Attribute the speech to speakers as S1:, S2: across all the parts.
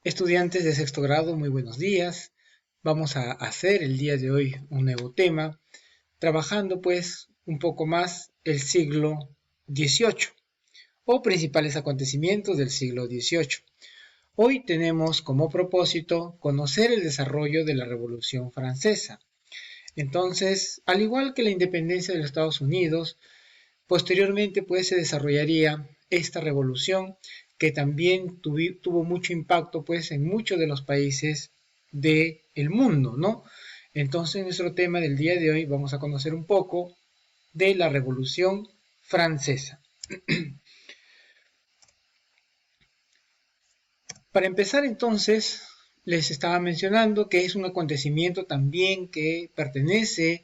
S1: Estudiantes de sexto grado, muy buenos días. Vamos a hacer el día de hoy un nuevo tema, trabajando pues un poco más el siglo XVIII o principales acontecimientos del siglo XVIII. Hoy tenemos como propósito conocer el desarrollo de la Revolución Francesa. Entonces, al igual que la independencia de los Estados Unidos, posteriormente pues se desarrollaría esta revolución que también tuvo mucho impacto pues en muchos de los países del mundo, ¿no? Entonces, en nuestro tema del día de hoy vamos a conocer un poco de la Revolución Francesa. Para empezar entonces, les estaba mencionando que es un acontecimiento también que pertenece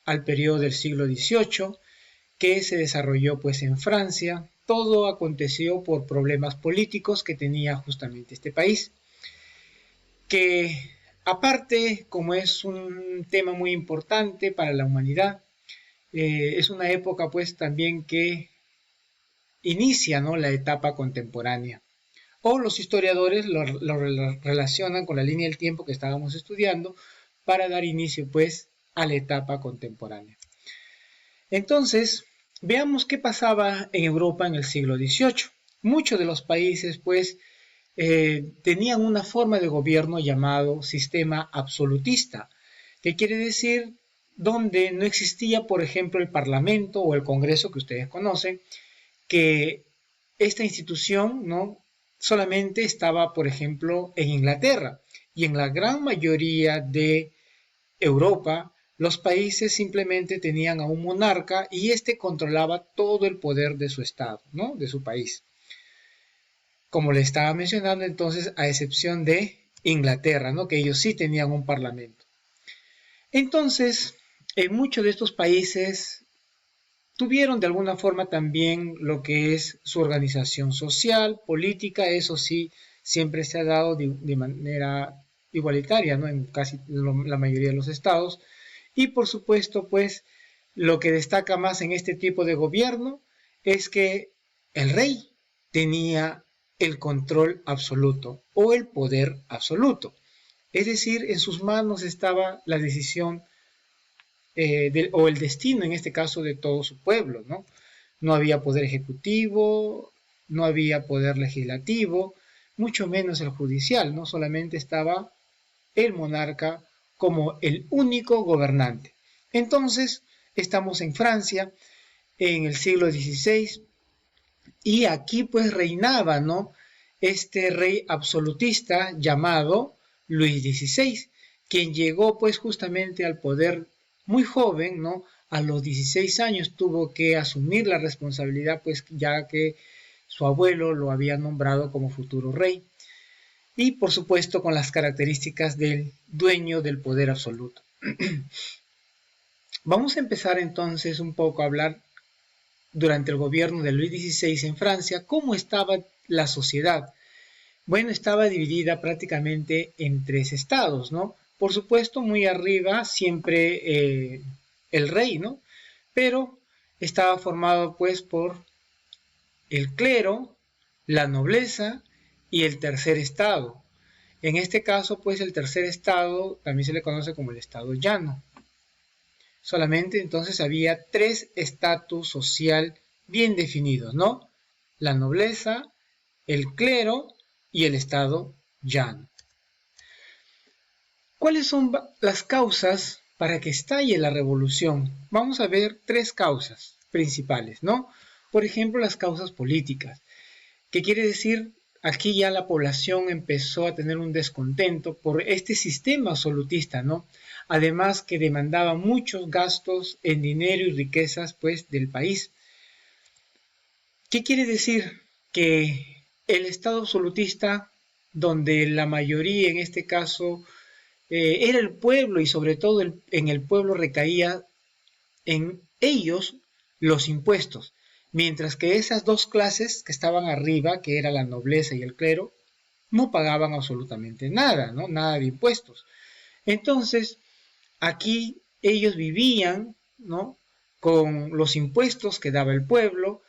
S1: al periodo del siglo XVIII, que se desarrolló pues en Francia. Todo aconteció por problemas políticos que tenía justamente este país, que aparte, como es un tema muy importante para la humanidad, es una época pues también que inicia, ¿no?, la etapa contemporánea, o los historiadores lo relacionan con la línea del tiempo que estábamos estudiando para dar inicio pues a la etapa contemporánea. Entonces, veamos qué pasaba en Europa en el siglo XVIII. Muchos de los países, pues, tenían una forma de gobierno llamado sistema absolutista, que quiere decir donde no existía, por ejemplo, el Parlamento o el Congreso que ustedes conocen, que esta institución no solamente estaba, por ejemplo, en Inglaterra, y en la gran mayoría de Europa los países simplemente tenían a un monarca y éste controlaba todo el poder de su estado, ¿no?, de su país. Como le estaba mencionando entonces, a excepción de Inglaterra, ¿no?, que ellos sí tenían un parlamento. Entonces, en muchos de estos países tuvieron de alguna forma también lo que es su organización social, política. Eso sí, siempre se ha dado de manera igualitaria, ¿no?, en casi la mayoría de los estados. Y por supuesto, pues, lo que destaca más en este tipo de gobierno es que el rey tenía el control absoluto o el poder absoluto. Es decir, en sus manos estaba la decisión o el destino, en este caso, de todo su pueblo, ¿no? No había poder ejecutivo, no había poder legislativo, mucho menos el judicial, ¿no? Solamente estaba el monarca como el único gobernante. Entonces, estamos en Francia, en el siglo XVI, y aquí pues reinaba, ¿no?, este rey absolutista llamado Luis XVI, quien llegó pues justamente al poder muy joven, ¿no? A los 16 años tuvo que asumir la responsabilidad, pues ya que su abuelo lo había nombrado como futuro rey, y por supuesto con las características del dueño del poder absoluto. Vamos a empezar entonces un poco a hablar durante el gobierno de Luis XVI en Francia, cómo estaba la sociedad. Bueno, estaba dividida prácticamente en tres estados, ¿no? Por supuesto, muy arriba siempre el rey, ¿no? Pero estaba formado pues por el clero, la nobleza y el tercer estado. En este caso, pues el tercer estado también se le conoce como el estado llano. Solamente entonces había tres estatus social bien definidos, ¿no? La nobleza, el clero y el estado llano. ¿Cuáles son las causas para que estalle la revolución? Vamos a ver tres causas principales, ¿no? Por ejemplo, las causas políticas. ¿Qué quiere decir? Aquí ya la población empezó a tener un descontento por este sistema absolutista, ¿no? Además que demandaba muchos gastos en dinero y riquezas, pues, del país. ¿Qué quiere decir? Que el Estado absolutista, donde la mayoría, en este caso, era el pueblo, y sobre todo en el pueblo recaía en ellos los impuestos, mientras que esas dos clases que estaban arriba, que era la nobleza y el clero, no pagaban absolutamente nada, ¿no? Nada de impuestos. Entonces, aquí ellos vivían, ¿no?, con los impuestos que daba el pueblo,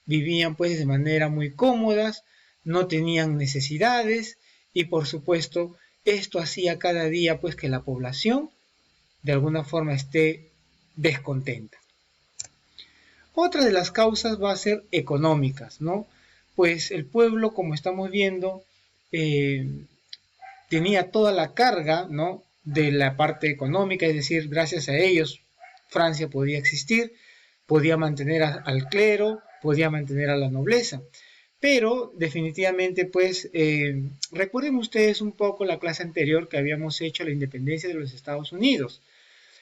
S1: vivían pues de manera muy cómodas, no tenían necesidades, y por supuesto esto hacía cada día pues que la población de alguna forma esté descontenta. Otra de las causas va a ser económicas, ¿no? Pues el pueblo, como estamos viendo, tenía toda la carga, ¿no?, de la parte económica, es decir, gracias a ellos Francia podía existir, podía mantener al clero, podía mantener a la nobleza. Pero definitivamente, pues, recuerden ustedes un poco la clase anterior que habíamos hecho, la independencia de los Estados Unidos.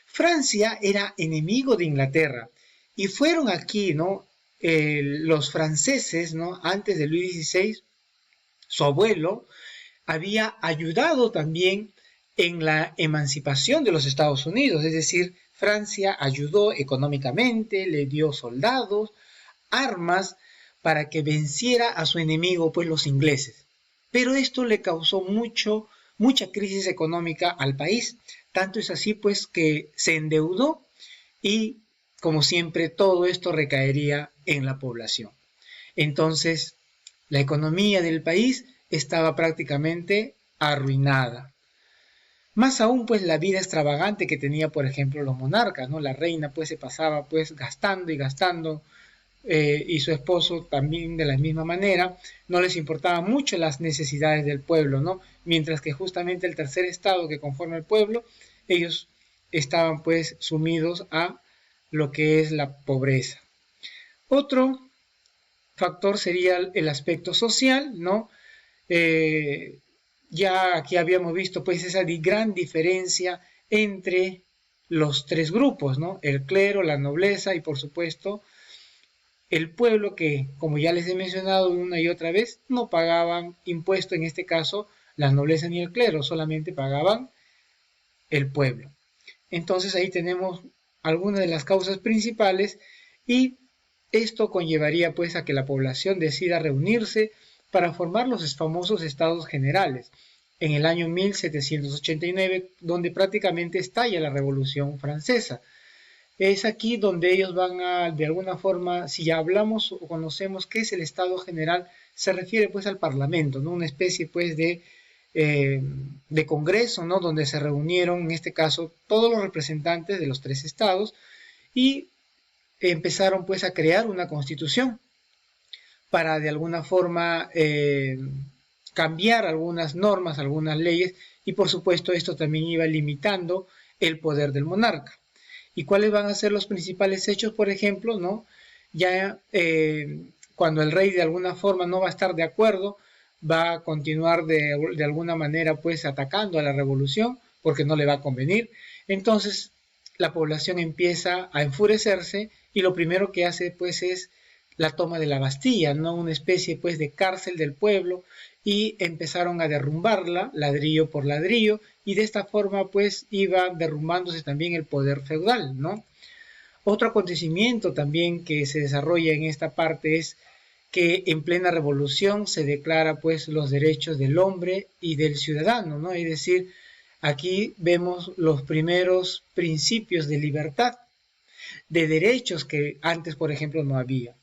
S1: Francia era enemigo de Inglaterra y fueron aquí, ¿no? Los franceses, ¿no? Antes de Luis XVI, su abuelo había ayudado también en la emancipación de los Estados Unidos, es decir, Francia ayudó económicamente, le dio soldados, armas para que venciera a su enemigo, pues los ingleses. Pero esto le causó mucha crisis económica al país. Tanto es así, pues, que se endeudó y, como siempre, todo esto recaería en la población. Entonces, la economía del país estaba prácticamente arruinada. Más aún, pues, la vida extravagante que tenía, por ejemplo, los monarcas, ¿no? La reina, pues, se pasaba, pues, gastando y gastando, y su esposo también de la misma manera. No les importaba mucho las necesidades del pueblo, ¿no? Mientras que justamente el tercer estado que conforma el pueblo, ellos estaban, pues, sumidos a lo que es la pobreza. Otro factor sería el aspecto social, ¿no? Ya aquí habíamos visto pues esa gran diferencia entre los tres grupos, ¿no? El clero, la nobleza y por supuesto el pueblo que, como ya les he mencionado una y otra vez, no pagaban impuesto, en este caso la nobleza ni el clero, solamente pagaban el pueblo. Entonces ahí tenemos algunas de las causas principales y esto conllevaría pues a que la población decida reunirse para formar los famosos estados generales en el año 1789, donde prácticamente estalla la Revolución Francesa. Es aquí donde ellos van a, de alguna forma, si ya hablamos o conocemos qué es el Estado General, se refiere pues al Parlamento, ¿no? Una especie pues de congreso, ¿no? Donde se reunieron, en este caso, todos los representantes de los tres estados y empezaron pues a crear una constitución para de alguna forma cambiar algunas normas, algunas leyes y por supuesto esto también iba limitando el poder del monarca. ¿Y cuáles van a ser los principales hechos? Por ejemplo, ¿no? Ya cuando el rey de alguna forma no va a estar de acuerdo, va a continuar de alguna manera pues atacando a la revolución porque no le va a convenir. Entonces la población empieza a enfurecerse y lo primero que hace pues es la toma de la Bastilla, ¿no? Una especie pues de cárcel del pueblo y empezaron a derrumbarla ladrillo por ladrillo y de esta forma pues iba derrumbándose también el poder feudal, ¿no? Otro acontecimiento también que se desarrolla en esta parte es que en plena revolución se declara pues los derechos del hombre y del ciudadano, ¿no? Es decir, aquí vemos los primeros principios de libertad, de derechos que antes, por ejemplo, no había.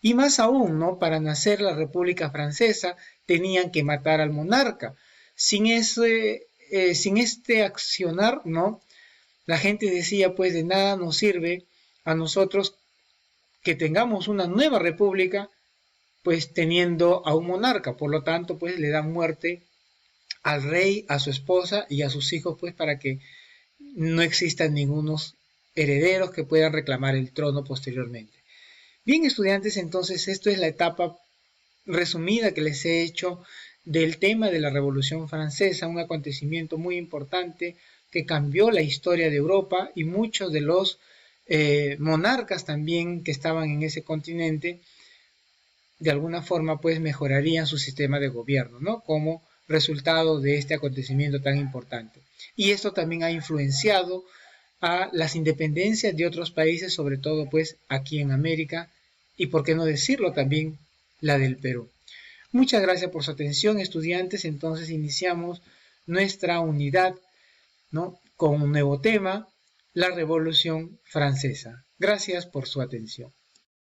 S1: Y más aún, ¿no? Para nacer la República Francesa tenían que matar al monarca. Sin este accionar, ¿no? La gente decía, pues de nada nos sirve a nosotros que tengamos una nueva república, pues teniendo a un monarca. Por lo tanto, pues le dan muerte al rey, a su esposa y a sus hijos, pues para que no existan ningunos herederos que puedan reclamar el trono posteriormente. Bien, estudiantes, entonces esto es la etapa resumida que les he hecho del tema de la Revolución Francesa, un acontecimiento muy importante que cambió la historia de Europa y muchos de los monarcas también que estaban en ese continente de alguna forma pues mejorarían su sistema de gobierno, ¿no? Como resultado de este acontecimiento tan importante. Y esto también ha influenciado a las independencias de otros países, sobre todo pues aquí en América y por qué no decirlo también la del Perú. Muchas gracias por su atención, estudiantes. Entonces iniciamos nuestra unidad, ¿no? Con un nuevo tema, la Revolución Francesa. Gracias por su atención.